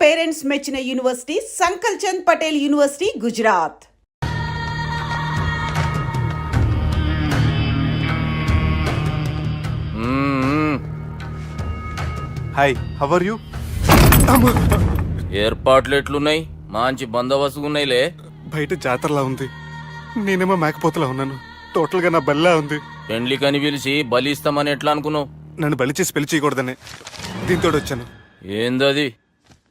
Parents మెచ్చిన university Sankalchand Patel university, Gujarat. Hi, how are you? ఏర్పాట్లు ఎట్లున్నాయి? మంచి బందోబస్తుగా ఉన్నాయిలే. బయట జాతరలా ఉంది, నేనేమో మేకపోతలా ఉన్నాను. టోటల్ గా నా బల్లా ఉంది. పెండ్లి కని పిలిచి బలి ఇస్తామని ఎట్లా అనుకున్నావు? నన్ను బలి చేసి పెళ్లి చేయకూడదని దీంతో వచ్చాను. ఏందది?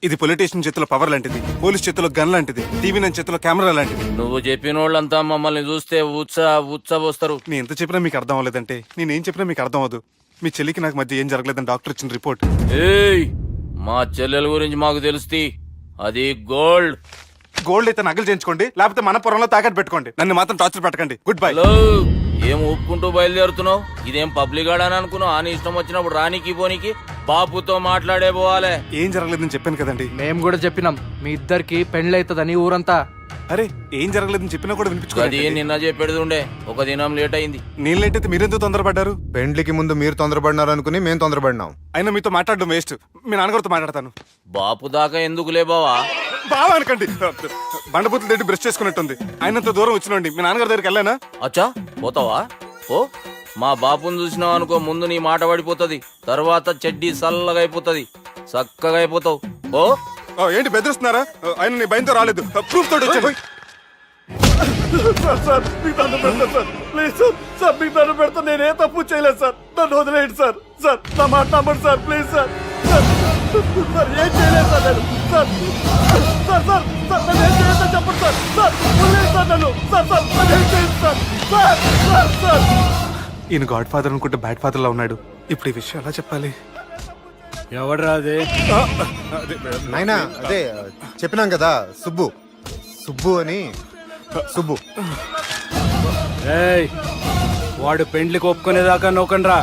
ఇది పొలిటీషియన్ చేతిలో పవర్ లాంటిది, పోలీస్ చేతిలో గన్ లాంటిది, టీవీ నన్ను చేతిలో కెమెరా లాంటిది. నువ్వు చెప్పిన వాళ్ళంతా మమ్మల్ని చూస్తే ఉత్సవస్తారు. నేను ఎంత చెప్పినా మీకు అర్థం అవ్వలేదంటే నేనేం చెప్పినా మీకు అర్థం అవ్వదు. మీ చెల్లికి నాకు మధ్య ఏం జరగలేదని డాక్టర్ ఇచ్చిన రిపోర్ట్. ఏయ్, మా చెల్లెల గురించి మాకు తెలుస్తుంది. అది గోల్డ్. గోల్డ్ అయితే నగలు చేయించుకోండి, లేకపోతే మన పొరంలో తాకట్టు పెట్టుకోండి. నన్ను మాత్రం టార్చర్ పెట్టకండి. Good bye. హలో, ఏం ఒప్పుకుంటూ బయలుదేరుతున్నావు? ఇదేం పబ్లిక్ గార్డ్ అని అనుకున్నావు? అని ఇష్టం వచ్చినప్పుడు రానికి పోనీకి బాపుతో మాట్లాడే పోవాలే. ఏం జరగలేదని చెప్పాను కదండి. మేము కూడా చెప్పినాం మీ ఇద్దరికి పెండ్లైతదని ఊరంతా. అరే, ఏం జరగలేదని చెప్పినా కూడా అది వినిపించుకోండి. నిన్న చెప్పేది ఉండే, ఒక దినం లేట్ అయింది. నేను లేట్ అయితే మీరెందుకు తొందరపడ్డారు? పెండ్లికి ముందు మీరు తొందరపడినారు అనుకుని మేము తొందరపడినాం. అయినా మీతో మాట్లాడడం వేస్ట్. మీ నాన్నగారితో మాట్లాడతాను. బాపు దాకా ఎందుకులే బావా? బావా అనకండి, బండబూతులు తిట్టి బ్రష్ చేసుకున్నట్టుంది. ఆయనంత దూరం వచ్చినండి. మీ నాన్నగారి దగ్గరికి వెళ్ళానా? అచ్చా, పోతావా? ఓ, మా బాపుని చూసినావు అనుకో, ముందు నీ మాట పడిపోతుంది, తర్వాత చెడ్డీ చల్లగా అయిపోతుంది, చక్కగా అయిపోతావు. ఓ, ఏంటి బెదిరిస్తున్నారా? ఆయన నీ భయంతో రాలేదు, ప్రూఫ్ తోటి వచ్చాను. సార్ మీకు దండం పెడతాను సార్, ప్లీజ్ సార్. సార్ మీకు దండం పెడతా, నేనే తప్పు చేయలేదు సార్. నన్ను వదిలేయండి సార్. సార్ నా మాట నమ్మండి సార్, ప్లీజ్ సార్. సార్ ఏం చేయలేదు సార్ నేను. సార్ సార్ సార్ సార్ నన్ను ఏం చేయలేదు చెప్పండి సార్. సార్ వదిలేయండి సార్ నన్ను. సార్ సార్ నన్ను ఏం చేయలేదు సార్. సార్ సార్ సార్ ఈయన గాడ్ ఫాదర్ అనుకుంటే బ్యాడ్ ఫాదర్ లా ఉన్నాడు. ఇప్పుడు ఈ విషయం ఎలా చెప్పాలి? ఎవడరా అదే? నాయనా అదే చెప్పినాం కదా, సుబ్బు. సుబ్బు అని. సుబ్బు. ఏయ్, వాడు పెండ్లికి ఒప్పుకునేదాకా నోకండ్రా.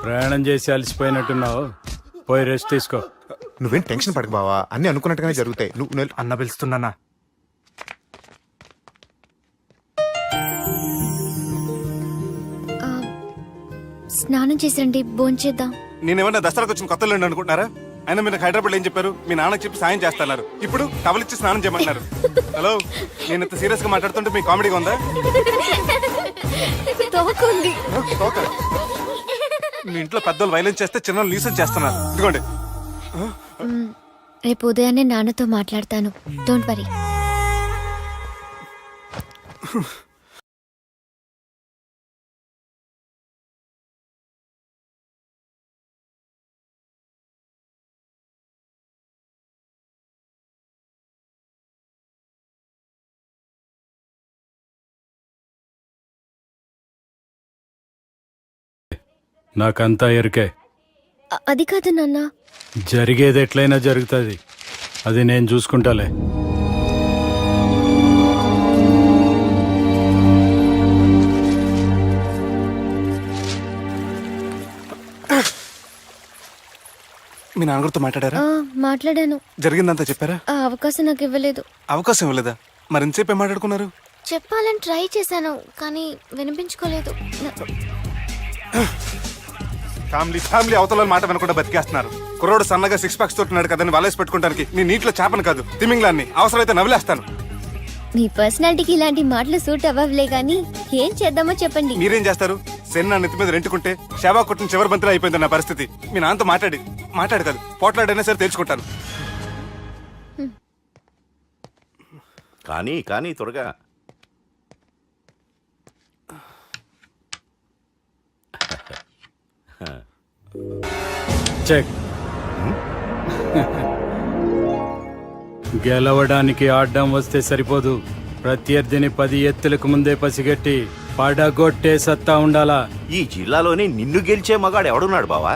ప్రయాణం చేసి అలసిపోయినట్టున్నావు, పోయి రెస్ట్ తీసుకో. నువ్వేం టెన్షన్ పడకు బావా, అన్ని అనుకున్నట్టుగానే జరుగుతాయి. నువ్వు అన్న పిలుస్తున్నానా? స్నానం చేసండి, భోంచేద్దాం. నేనేమన్నా దసరాకు వచ్చిన కొత్తలో అనుకుంటున్నారా? అయినా మీరు హైదరాబాద్ ఏం చెప్పారు? మీ నాన్నకి చెప్పి సాయం చేస్తున్నారు. ఇప్పుడు టవల్ ఇచ్చి స్నానం చేయమంటున్నారు. హలో, నేను ఇంత సీరియస్ గా మాట్లాడుతుంటే మీకు కామెడీగా ఉందా? తోకుంది. తోక? మీ ఇంట్లో పెద్దోళ్ళు వైలెన్స్ చేస్తే చిన్న లీసెన్స్ చేస్తున్నారు. ఇదిగోండి. రేపు ఉదయాన్నే నాన్నతో మాట్లాడతాను, డోంట్ వరీ. నాకంతా ఎరికే. అది కాదు నాన్న. జరిగేది ఎట్లయినా జరుగుతుంది, అది నేను చూసుకుంటాలే. మీ నాన్నగారితో మాట్లాడారా? మాట్లాడాను. జరిగిందంతా చెప్పారా? ఆ అవకాశం నాకు ఇవ్వలేదు. అవకాశం ఇవ్వలేదా? మరి ఎంతసేపు ఏం మాట్లాడుకున్నారు? చెప్పాలని ట్రై చేశాను, కానీ వినిపించుకోలేదు. ఫ్యామిలీ అవతల మాట వినకుండా బతికేస్తున్నారు. కుర్రోడు సన్నగా 6 ప్యాక్స్ తోటి కదని వలేసి పెట్టుకోవడానికి నీ నీటిలో చేపను కాదు, తిమింగ్లాన్ని అవసరమైతే నవ్వులేస్తాను. మీ పర్సనాలిటీకి ఇలాంటి మాటలు సూట్ అవ్వలే, గానీ ఏం చేద్దామో చెప్పండి. మీరేం చేస్తారు? సెన్న నెత్తి మీద రెంటుకుంటే సేవా కొట్టిన చివరి బంతిలో అయిపోయింది నా పరిస్థితి. మీ నాన్నతో మాట్లాడి కాదు, పోట్లాడైనా సరే తెలుసుకుంటాను. కానీ త్వరగా. చెక్. గెలవడానికి ఆడడం వస్తే సరిపోదు, ప్రత్యర్థిని 10 ఎత్తులకు ముందే పసిగట్టి పడగొట్టే సత్తా ఉండాలా. ఈ జిల్లాలోనే నిన్ను గెలిచే మగాడు ఎవడున్నాడు బావా?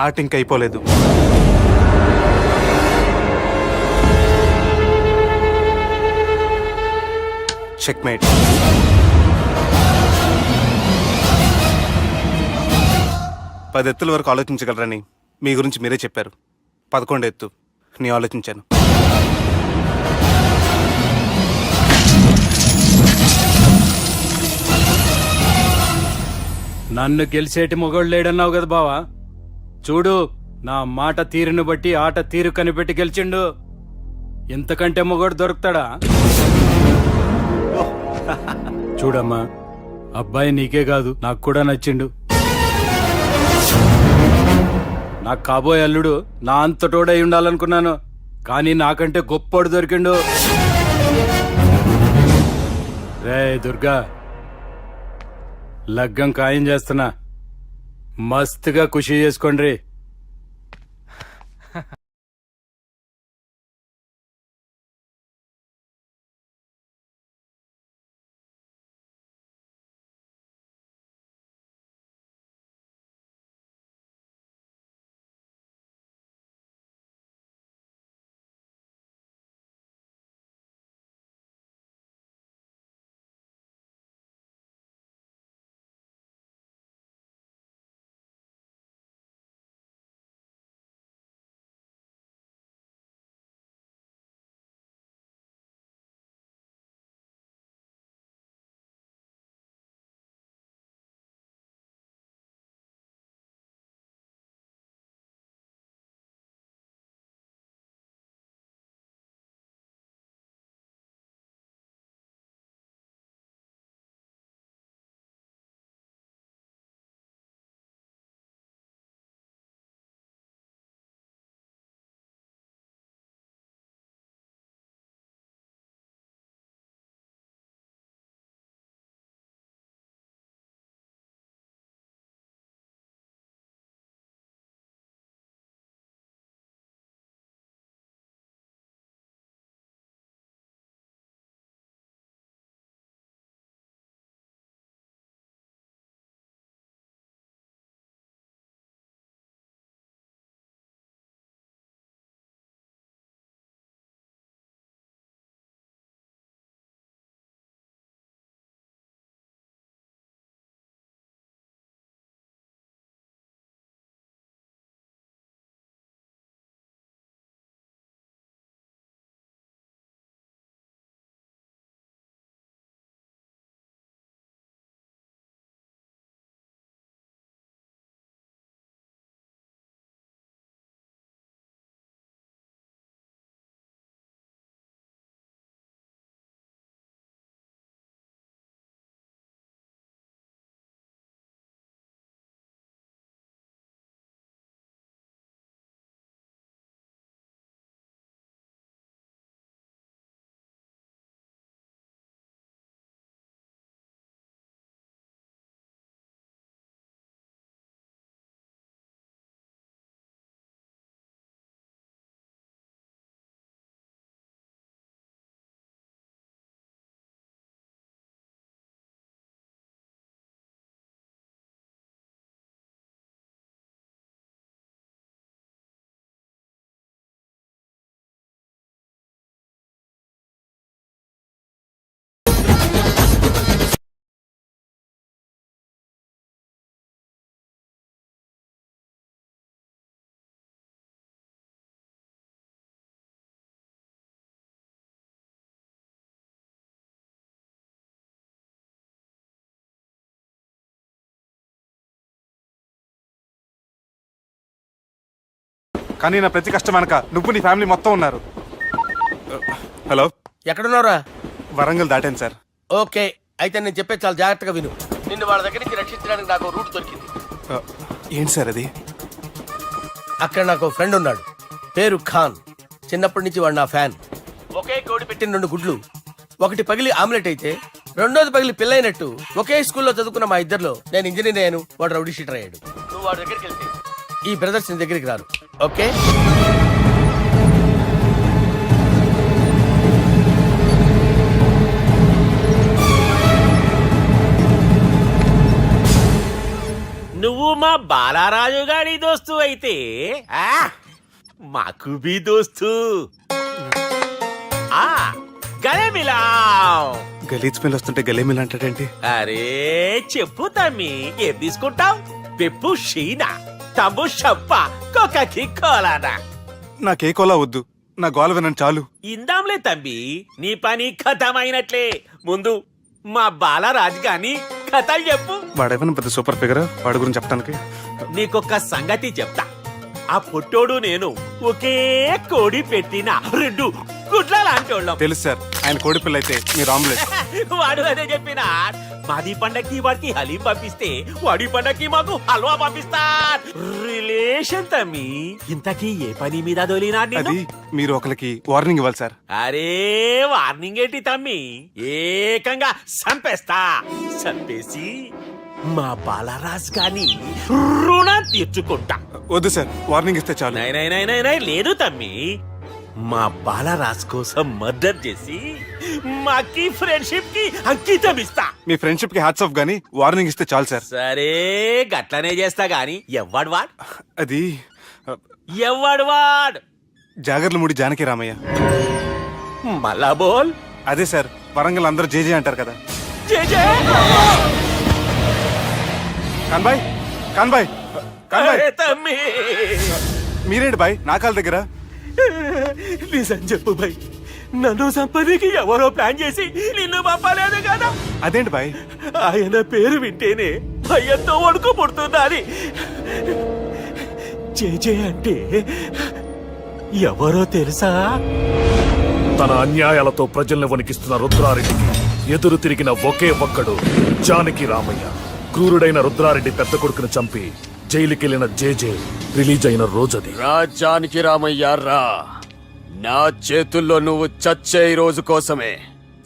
ఆట ఇంక అయిపోలేదు. చెక్మేట్. పది ఎత్తుల వరకు ఆలోచించగలరని మీ గురించి మీరే చెప్పారు. 11 ఎత్తు నీ ఆలోచించాను. నన్ను గెలిచేటి మొగోడు లేడన్నావు కదా బావా, చూడు నా మాట తీరుని బట్టి ఆట తీరు కనిపెట్టి గెలిచిండు. ఎంతకంటే మొగోడు దొరుకుతాడా? చూడమ్మా, అబ్బాయి నీకే కాదు నాకు కూడా నచ్చిండు. నాకు కాబోయే అల్లుడు నా అంతటోడై ఉండాలనుకున్నాను, కానీ నాకంటే గొప్పోడు దొరికిండు. రే దుర్గా, లగ్గం ఖాయం చేస్తున్నా, మస్తుగా ఖుషి చేసుకోండి. కానీ నా ప్రతి కష్టం వెనక నువ్వు నీ ఫ్యామిలీ మొత్తం ఉన్నారు. హలో, ఎక్కడున్నారా? వరంగల్ దాటాను సార్. ఓకే, అయితే నేను చెప్పేది చాలా జాగ్రత్తగా విను. నిన్ను వాళ్ళ దగ్గర నుంచి రక్షించడానికి నాకు రూట్ దొరికింది. ఏంటి సార్ అది? అక్కడ నాకు ఫ్రెండ్ ఉన్నాడు, పేరు ఖాన్. చిన్నప్పటి నుంచి వాడు నా ఫ్యాన్. ఒకే కోడి పెట్టిన 2 గుడ్లు, ఒకటి పగిలి ఆమ్లెట్ అయితే రెండోది పగిలి పిల్లైనట్టు ఒకే స్కూల్లో చదువుకున్న మా ఇద్దరిలో నేను ఇంజనీర్ అయ్యాను, వాడు రౌడీ షీటర్ అయ్యాడు. నువ్వు వాడి దగ్గరికి వెళ్తే ఈ బ్రదర్స్ నీ దగ్గరికి రారు. ఓకే, నువ్వు మా బాలారాజు గారి దోస్తు అయితే మాకు బి దోస్తు. గలే మిలావ్. గలీజ్ స్మెల్ వస్తుంటే గలేమిల్ అంటాడేంటి? అరే చెప్పు తమ్మి, ఏం తీసుకుంటావు? పెప్పు షీనా, తమ్ము షప్ప, కొకకి కోలానా? నాకే కోలా వద్దు, నా గోల వినండి చాలు. ఇందాంలే తమ్మి, నీ పని ఖతమైనట్లే. ముందు మా బాలరాజు గాని కథలు చెప్పు. వాడేమైనా పెద్ద సూపర్ ఫిగర్, వాడి గురించి చెప్పడానికి. నీకొక్క సంగతి చెప్తా. ఆ పొట్టోడు నేను ఒకే కోడి పెట్టిన రెండు గుడ్ల లాంటి వాళ్ళం. తెలుసు సార్, ఆయన కోడి పిల్ల అయితే మీరు ఆమ్లెట్. వాడు అదే చెప్పిన మాది పండక్కి వాడికి హలీం పంపిస్తే వాడి పండక్కి మాకు హల్వా పంపిస్తా. రిలేషన్ తమ్మి. ఇంతకీ ఏ పని మీద దొలినా అది మీరు ఒకరికి వార్నింగ్ ఇవ్వాలి సార్. అరే వార్నింగ్ ఏంటి తమ్మి, ఏకంగా చంపేస్తా. చంపేసి మా బాలరాజ్ గాని రుణం తీర్చుకుంటా. వద్దు సార్, వార్నింగ్ ఇస్తే చాలు. నై నై నై నై నై లేదు తమ్మి, మా బాలరాజ్ కోసం మర్డర్ చేసి మాకి ఫ్రెండ్షిప్ కి అంకితం ఇస్తా. మీ ఫ్రెండ్షిప్ కి హ్యాట్స్ ఆఫ్ గానీ వార్నింగ్ ఇస్తే చాలు సార్. సరే గట్లనే చేస్తా గాని ఎవ్వడు వాడ్ అది ఎవ్వడు వాడ్ జాగర్లమూడి జానకి రామయ్య. మళ్ళా బోల్. అదే సార్, వరంగల్ అందరూ జేజే అంటారు కదా. జై జై. కాన్బాయ్, కాన్బాయ్, కాన్బాయ్, అరే తమ్మి, మీరేంటి బాయ్ నా కాళ్ళ దగ్గర? నిజం చెప్పు భయ్, నన్ను సంపదికి ఎవరో ప్లాన్ చేసి నిన్ను పంపలేదు కదా. అదేంటి బాయ్? ఆయన పేరు వింటేనే భయంతో వణుకు పుడుతున్నది. జేజే అంటే ఎవరో తెలుసా? తన అన్యాయాలతో ప్రజల్ని వణికిస్తున్న రుద్రారెడ్డికి ఎదురు తిరిగిన ఒకే ఒక్కడు జానకి రామయ్య. క్రూరుడైన రుద్రారెడ్డి పెద్ద కొడుకును చంపి జైలుకెళ్లిన జేజే రిలీజ్ అయిన రోజది. రాజానికి రామయ్య రా, నా చేతుల్లో నువ్వు చచ్చే రోజు కోసమే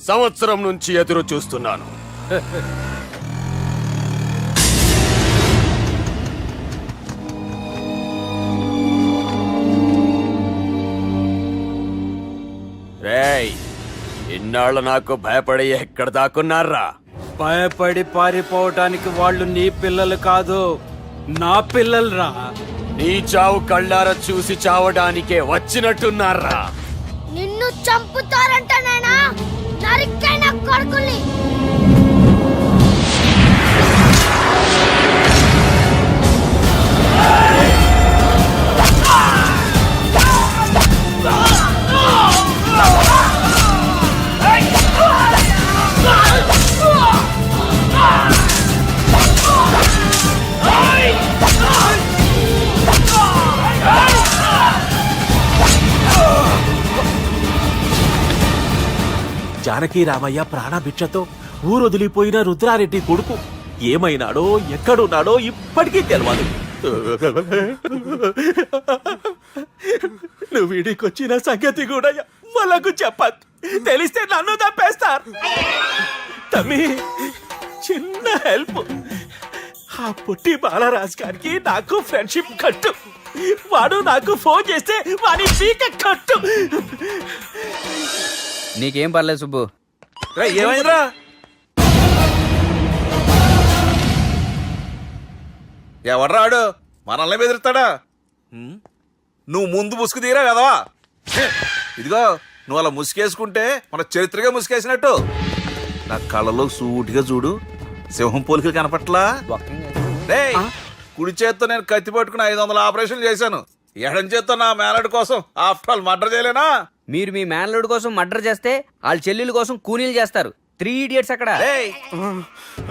సంవత్సరం నుంచి ఎదురు చూస్తున్నాను. రేయ్, ఇన్నాళ్ళు నాకు భయపడి ఎక్కడ దాక్కున్నారా? భయపడి పారిపోవటానికి వాళ్ళు నీ పిల్లలు కాదు, నా పిల్లలు రా. నీ చావు కళ్ళారా చూసి చావడానికే వచ్చినట్టున్నారా? నిన్ను చంపుతారంటనేనా నరికైన కొడుకుల్ని. జానకి రామయ్య ప్రాణభిక్షతో ఊరొదిలిపోయిన రుద్రారెడ్డి కొడుకు ఏమైనాడో ఎక్కడున్నాడో ఇప్పటికీ తెలియదు. నువ్వు వీడికొచ్చిన సంగతి కూడా వాళ్ళకు చెప్పద్దు, తెలిస్తే నన్ను తప్పేస్తారు. తమ్మి, చిన్న హెల్ప్. ఆ పుట్టి బాలరాజ్ గారికి నాకు ఫ్రెండ్షిప్ కట్టు. వాడు నాకు ఫోన్ చేస్తే వాడి పీక కట్టు. నీకేం పర్లేదు సుబ్బు. ఏమైందిరా? ఎవడ్రాడు మనల్ని బెదిరిస్తాడా? నువ్వు ముందు ముసుగు తీరా కదవా? ఇదిగో నువ్వు అలా ముసుకేసుకుంటే మన చరిత్రగా ముసుకేసినట్టు. నా కళ్ళలో సూటిగా చూడు, సింహం పోలికలు కనపట్లా? డేయ్, కుడి చేత్తో నేను కత్తి పట్టుకుని 500 ఆపరేషన్లు చేశాను. ఎడం చేత్తో నా మేనడు కోసం ఆఫ్టర్ ఆల్ మర్డర్ చేయలేనా? మీరు మీ మేనల్లుడి కోసం మర్డర్ చేస్తే వాళ్ళ చెల్లెల కోసం కూనీలు చేస్తారు. 3 ఇడియట్స్ అక్కడ.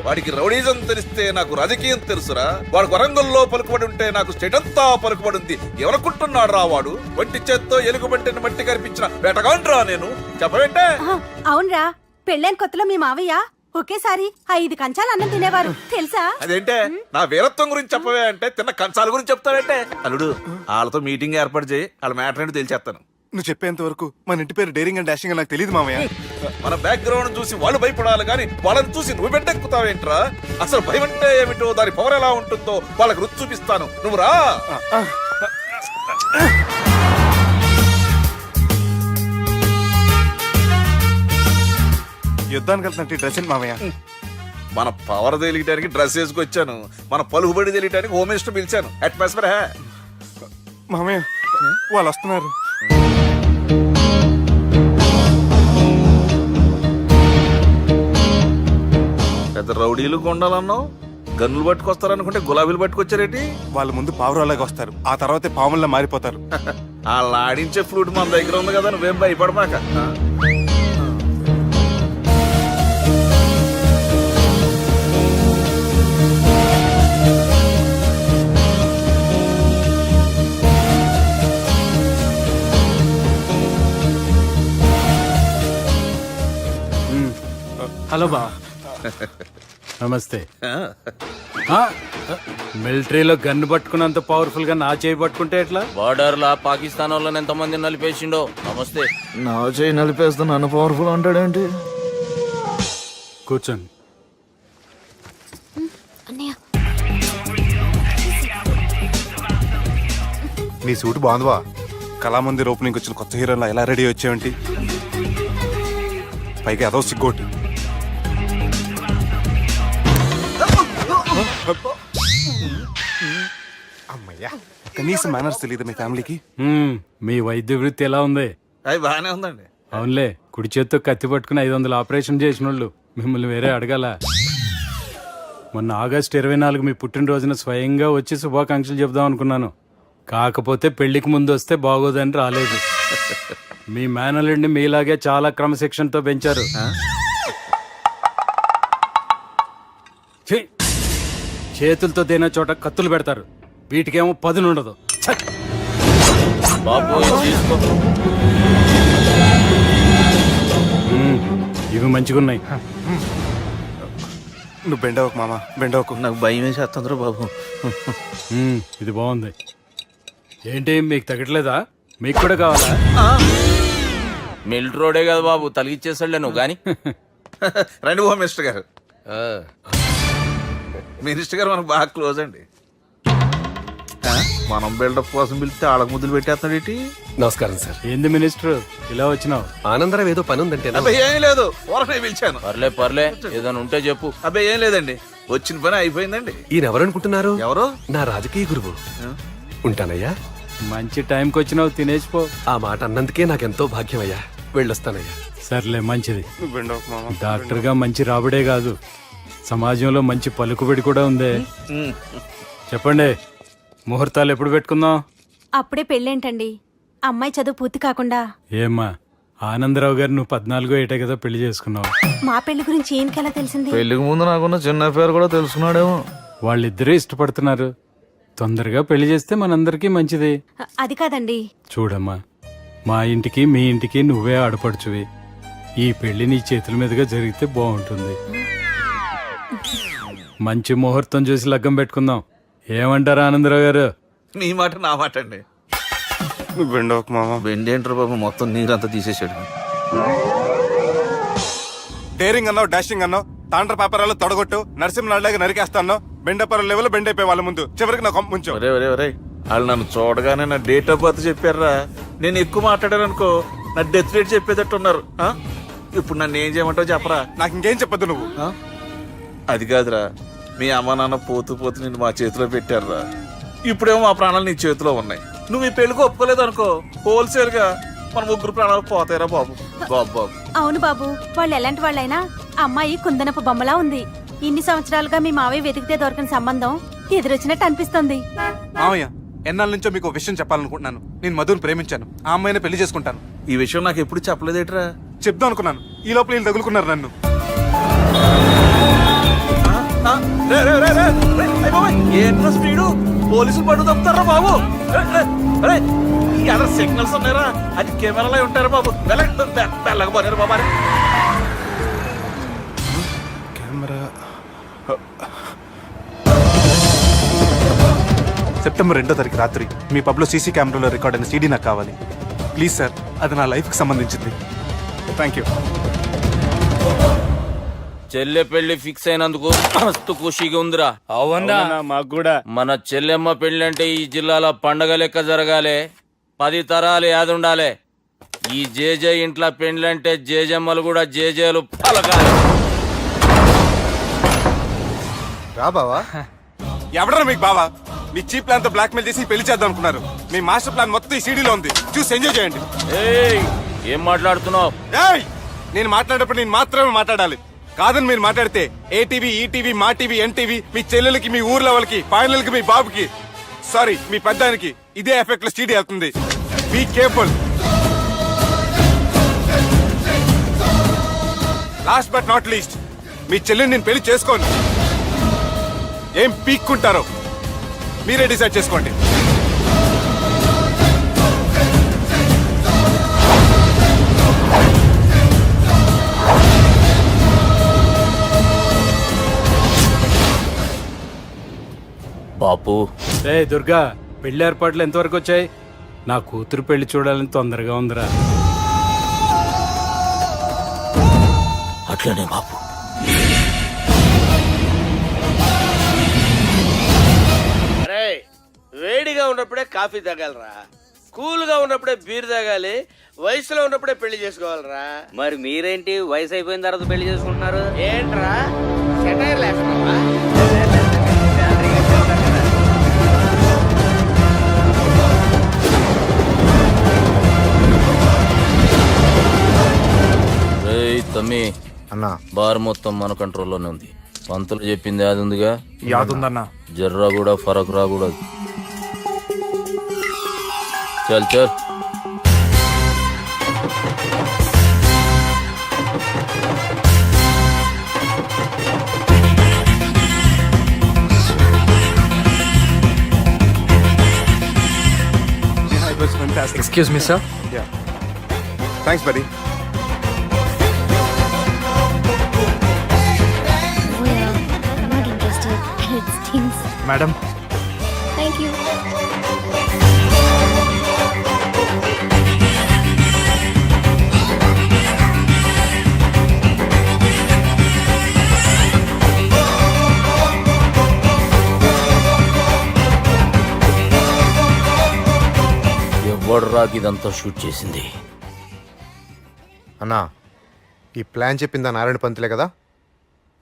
వాడికి రౌడీజం తెలిస్తే నాకు రాజకీయం తెలుసురా. వాడు వరంగల్లో పలుకుబడి ఉంటే నాకు స్టేట్ అంతా పలుకుబడి ఉంది. ఎవరనుకుంటున్నాడు రా వాడు? వంటి చేత్తో ఎలుగుబంటిని మట్టి కనిపించిన వేటగాండ్రా నేను. చెప్పవేంటే? అవునరా, పెళ్ళైన కొత్తలో మీ మావయ్య ఒకేసారి 5 కంచాలు అన్నం తినేవారు తెలుసా? అదేంటే నా వీరత్వం గురించి చెప్పవే అంటే తిన్న కంచాల గురించి చెప్తావేంటే? అల్లుడు, వాళ్ళతో మీటింగ్ ఏర్పాటు చేయి, వాళ్ళ మ్యాటర్ ఏంటో తెలిచేస్తాను. నువ్వు చెప్పేంత వరకు మన ఇంటి పేరు డేరింగ్ అండ్ డాషింగ్ నాకు తెలియదు మామయ్య. మన బ్యాక్గ్రౌండ్ చూసి వాళ్ళు భయపడాలి కానీ వాళ్ళని చూసి నువ్వు బిడ్డెక్కుతావేంట్రా? అసలు భయం అంటే ఏమిటో, దాని పవర్ ఎలా ఉంటుందో వాళ్ళకి రుచి చూపిస్తాను. నువ్వు రా. యుద్ధానికి వెళ్తున్నట్టు డ్రెస్ ఏంటి మామయ్య? మన పవర్ తెలియటానికి డ్రెస్ వేసుకొచ్చాను, మన పలుకుబడి తెలియటానికి హోమ్ మినిస్టర్ పిలిచాను. అట్మాస్ఫియర్ హే మామయ్య, వాళ్ళు వస్తున్నారు. పెద్ద రౌడీలు కొండాలన్నావు, గన్నులు పట్టుకొస్తారనుకుంటే గులాబీలు పట్టుకొచ్చారేటి? వాళ్ళు ముందు పావురాలాగా వస్తారు, ఆ తర్వాతే పాముల్లా మారిపోతారు. వాళ్ళ ఆడించే ఫ్లూట్ మన దగ్గర ఉంది కదా, నువ్వేం భయపడమాక. హలో బా నమస్తే ఆ, మిలిటరీలో గన్ను పట్టుకున్నంత పవర్ఫుల్ గా నా చేయి పట్టుకుంటే ఎట్లా? బార్డర్ లా పాకిస్తాన్ వాళ్ళని ఎంతమంది నలిపేసిండో. నమస్తే. నా చేయి నలిపేస్తా నన్ను పవర్ఫుల్ అంటాడేంటి? కూర్చోండి. అన్నయ్య నీ సూట్ బాగుందివా. కళామందిర్ ఓపెనింగ్ వచ్చిన కొత్త హీరోలా ఎలా రెడీ వచ్చావేంటి? పైగా అదో సిగ్గోటి. అమ్మయ్యా. కనీసం మేనర్స్ తెలియదు మీ ఫ్యామిలీకి. మీ వైద్య వృత్తి ఎలా ఉంది? అవి బాగానే ఉందండి. అవునులే, కుడి చేత్తో కత్తి పట్టుకుని 500 ఆపరేషన్ చేసిన వాళ్ళు మిమ్మల్ని వేరే అడగాల. మొన్న ఆగస్టు 24 మీ పుట్టినరోజున స్వయంగా వచ్చి శుభాకాంక్షలు చెప్దాం అనుకున్నాను. కాకపోతే పెళ్లికి ముందు వస్తే బాగోదని రాలేదు. మీ మేనల్లుడిని మీలాగే చాలా క్రమశిక్షణతో పెంచారు. ఛీ! చేతులతో తినే చోట కత్తులు పెడతారు, వీటికేమో పదునుండదు. ఛ! బాబు ఇది తీసుకో. ఇవి మంచిగున్నాయి. నువ్వు బెండవకు మామ, బెండవకు. నాకు భయం వేసేస్తుందిరా బాబు. ఇది బాగుంది. ఏంటి మీకు తగ్గట్లేదా? మీకు కూడా కావాలా? మిలిటరోడే కదా బాబు, తలిగిచ్చేసాడులే నువ్వు గాని. రండి హోమ్ మినిస్టర్ గారు. మినిస్టర్ గారు మనకు బాగా క్లోజ్ అండి. మనం బిల్డప్ కోసం పిలిస్తే ఆళ్ళకు ముద్దులు పెట్టేస్తున్నాడు ఏంటి? నమస్కారం సార్. ఏంది మినిస్టర్ ఇలా వచ్చినావు? ఆనందరావు ఏదో పని ఉందంటే అబ్బాయి ఏం లేదు, ఊరకే పిలిచాను. పర్లే పర్లే, ఏదైనా ఉంటే చెప్పు. అబ్బాయి ఏం లేదండి, వచ్చిన పని అయిపోయిందండి. ఈయన ఎవరు అనుకుంటున్నారు? ఎవరు? నా రాజకీయ గురువు. ఉంటానయ్యా. మంచి టైంకి వచ్చినావు, తినేసిపో. ఆ మాట అన్నందుకే నాకెంతో భాగ్యం అయ్యా. వెళ్ళొస్తానయ్యా. సర్లే, మంచిది. నువ్వు బెండవకు మామ. డాక్టర్గా మంచి రాబడే కాదు, సమాజంలో మంచి పలుకుబడి కూడా ఉందే. చెప్పండి, ముహూర్తాలు ఎప్పుడు పెట్టుకుందాం? అప్పుడే పెళ్ళేంటండి, అమ్మాయి చదువు పూర్తి కాకుండా. ఏమ్మా, ఆనందరావు గారు నువ్వు 14 ఏటే కదా పెళ్లి చేసుకున్నావు. మా పెళ్లి గురించి ఈయనకెలా తెలిసింది? పెళ్లికి ముందు నాకున్న చిన్న పేరు కూడా తెలుసుకున్నాడేమో. వాళ్ళిద్దరే ఇష్టపడుతున్నారు. తొందరగా పెళ్లి చేస్తే మనందరికీ మంచిది. అది కాదండి. చూడమ్మా, మా ఇంటికి మీ ఇంటికి నువ్వే ఆడపడుచువి. ఈ పెళ్లి నీ చేతుల మీదుగా జరిగితే బాగుంటుంది. మంచి ముహూర్తం చూసి లగ్గం పెట్టుకుందాం. ఏమంటారు ఆనందరావు గారు? నీ మాట నా మాట అండి. నువ్వు బెండవకు మామ. బెండేంటర్ బాబు మొత్తం నీరంతా తీసేసాడు. డేరింగ్ అన్నావు, డాషింగ్ అన్నావు, తాండ్ర పాపరాలు తొడగొట్టు, నరసింహనాడులాగా నరికేస్తా అన్నావు. బెండపర లెవెల్ బెండ్ అయిపోయి వాళ్ళ ముందు చివరికి నా కొంప ముంచావు. ఒరే ఒరే ఒరే, వాళ్ళు నన్ను చూడగానే నా డేట్ ఆఫ్ బర్త్ చెప్పారా? నేను ఎక్కువ మాట్లాడాను అనుకో, నా డెత్ రేట్ చెప్పేటట్టు ఉన్నారు. ఇప్పుడు నన్ను ఏం చేయమంటావు చెప్పరా? నాకు ఇంకేం చెప్పొద్దు నువ్వు. అది కాదురా, మీ అమ్మ నాన్న పోతూ పోతూ నిన్ను మా చేతిలో పెట్టారురా. ఇప్పుడేమో మా ప్రాణాలు నీ చేతిలో ఉన్నాయి. నువ్వు ఈ పెళ్లికి ఒప్పుకోలేదు అనుకో, హోల్సేల్ గా మన ముగ్గురు ప్రాణాలు పోతాయిరా బాబు. బాబు బాబు. అవును బాబు, వాళ్ళు ఎలాంటి వాళ్ళైనా అమ్మాయి కుందనపు బొమ్మలా ఉంది. ఇన్ని సంవత్సరాలుగా మీ మావయ్య వెతికితే దొరకని సంబంధం ఎదురొచ్చినట్టు అనిపిస్తుంది. మామయ్య, ఎన్నాళ్ళ నుంచో మీకు ఒక విషయం చెప్పాలనుకుంటున్నాను. నేను మధుని ప్రేమించాను, ఆ అమ్మాయిని పెళ్లి చేసుకుంటాను. ఈ విషయం నాకు ఎప్పుడు చెప్పలేదేట్రా? చెప్దాం అనుకున్నాను, ఈ లోపల వీళ్ళు తగులుకున్నారు నన్ను. ఏంట్రా స్పీడు? పోలీసులు పట్టు తప్పుతారా బాబు? ఎలా సిగ్నల్స్ ఉన్నారా? అది కెమెరాలో ఉంటారా బాబు? వెళ్ళకపోయారు బాబా. కెమెరా. సెప్టెంబర్ 2వ తారీఖు రాత్రి మీ పబ్లో సీసీ కెమెరాలో రికార్డ్ అయిన సీడీ నాకు కావాలి ప్లీజ్ సార్. అది నా లైఫ్కి సంబంధించింది. Thank you. చెల్లె పెళ్లి ఫిక్స్ అయినందుకు మస్తు ఖుషిగా ఉందిరా. అవునా, మాకు కూడా. మన చెల్లెమ్మ పెళ్లి అంటే ఈ జిల్లాలో పండగ లెక్క జరగాలి, 10 తరాలు యాదుండాలి. ఈ జేజే ఇంట్లో పెండ్లంటే జేజమ్మలు కూడా జేజేలు పలకాలి. రా బావా. ఎవడరా మీకు బావా? మీ చీప్ ప్లాన్ తో బ్లాక్ మెయిల్ చేసి పెళ్లి చేద్దాం అనుకున్నారు. మీ మాస్టర్ ప్లాన్ మొత్తం ఈ సీడీలో ఉంది, చూసి ఎంజాయ్ చేయండి. ఏయ్, ఏం మాట్లాడుతున్నావు? ఏయ్, నేను మాట్లాడేటప్పుడు నేను మాత్రమే మాట్లాడాలి. కాదని మీరు మాట్లాడితే ఏటీవీ, ఈటీవీ, మా టీవీ, ఎన్టీవీ, మీ చెల్లెలకి, మీ ఊర్ల వాళ్ళకి, ఫైనల్ కి మీ బాబుకి, సారీ మీ పెద్దానికి ఇదే ఎఫెక్ట్ లో స్టీడీ అవుతుంది. Be careful. Last but not least, మీ చెల్లిని నేను పెళ్లి చేసుకోను. ఏం పీక్కుంటారో మీరే డిసైడ్ చేసుకోండి. బాపు రే దుర్గా పెళ్లి ఏర్పాట్లు ఎంతవరకు వచ్చాయి? నా కూతురు పెళ్లి చూడాలని తొందరగా ఉందిరా. అట్లనే బాపు. అరే వేడిగా ఉన్నప్పుడే కాఫీ తాగాలరా, కూల్ గా ఉన్నప్పుడే బీర్ తాగాలి, వయసులో ఉన్నప్పుడే పెళ్లి చేసుకోవాలరా. మరి మీరేంటి వయసు అయిపోయిన తర్వాత పెళ్లి చేసుకుంటున్నారు? ఏంట్రా సెటైర్లు వేస్తున్నావా? రేయ్ తమ్మి, అన్నా బార్ మొత్తం మన కంట్రోల్లోనే ఉంది. పంతులు చెప్పింది అది ఉందిగా, యాదుందన్నా. జర్రా కూడా ఫరక్ రాకూడదు. చల్ చల్. Excuse me sir. Thanks buddy. Not interested. It stings. Madam thank you. ఎవడు రాకి ఇదంతా షూట్ చేసింది? అన్నా ఈ ప్లాన్ చెప్పిందా నారాయణ పంతులే కదా?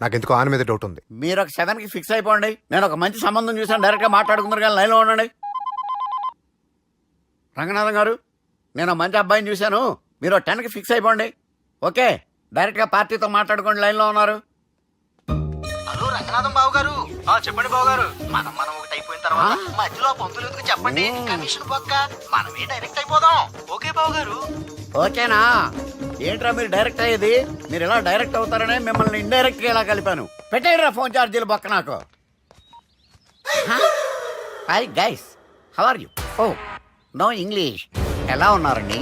నాకెందుకో ఆయన మీద డౌట్ ఉంది. మీరు ఒక 7కి ఫిక్స్ అయిపోండి. నేను ఒక మంచి సంబంధం చూసాను, డైరెక్ట్ గా మాట్లాడుకుందరు కానీ లైన్లో ఉండండి. రంగనాథం గారు, నేను మంచి అబ్బాయిని చూశాను, మీరు 10కి ఫిక్స్ అయిపోండి. ఓకే, డైరెక్ట్ గా పార్టీతో మాట్లాడుకోండి. లైన్లో ఉన్నారు. హలో రంగనాథం బాబు గారు. చెప్పండి బాబు గారు. మనం ఒకటి అయిపోయిన తర్వాత మధ్యలో పంతులు ఎందుకు చెప్పండి, కమిషన్ పక్క మనమే డైరెక్ట్ అయిపోదాం. ఓకే బాబు గారు. ఓకేనా? ఏంట్రా మీరు డైరెక్ట్ అయ్యేది? మీరు ఇలా డైరెక్ట్ అవుతారనే మిమ్మల్ని ఇండైరెక్ట్ గా ఇలా కలిపాను. పెట్టేయరా ఫోన్ ఛార్జీలు పక్క నాకు. Hi guys, how are you? Oh no English. ఎలా ఉన్నారండి?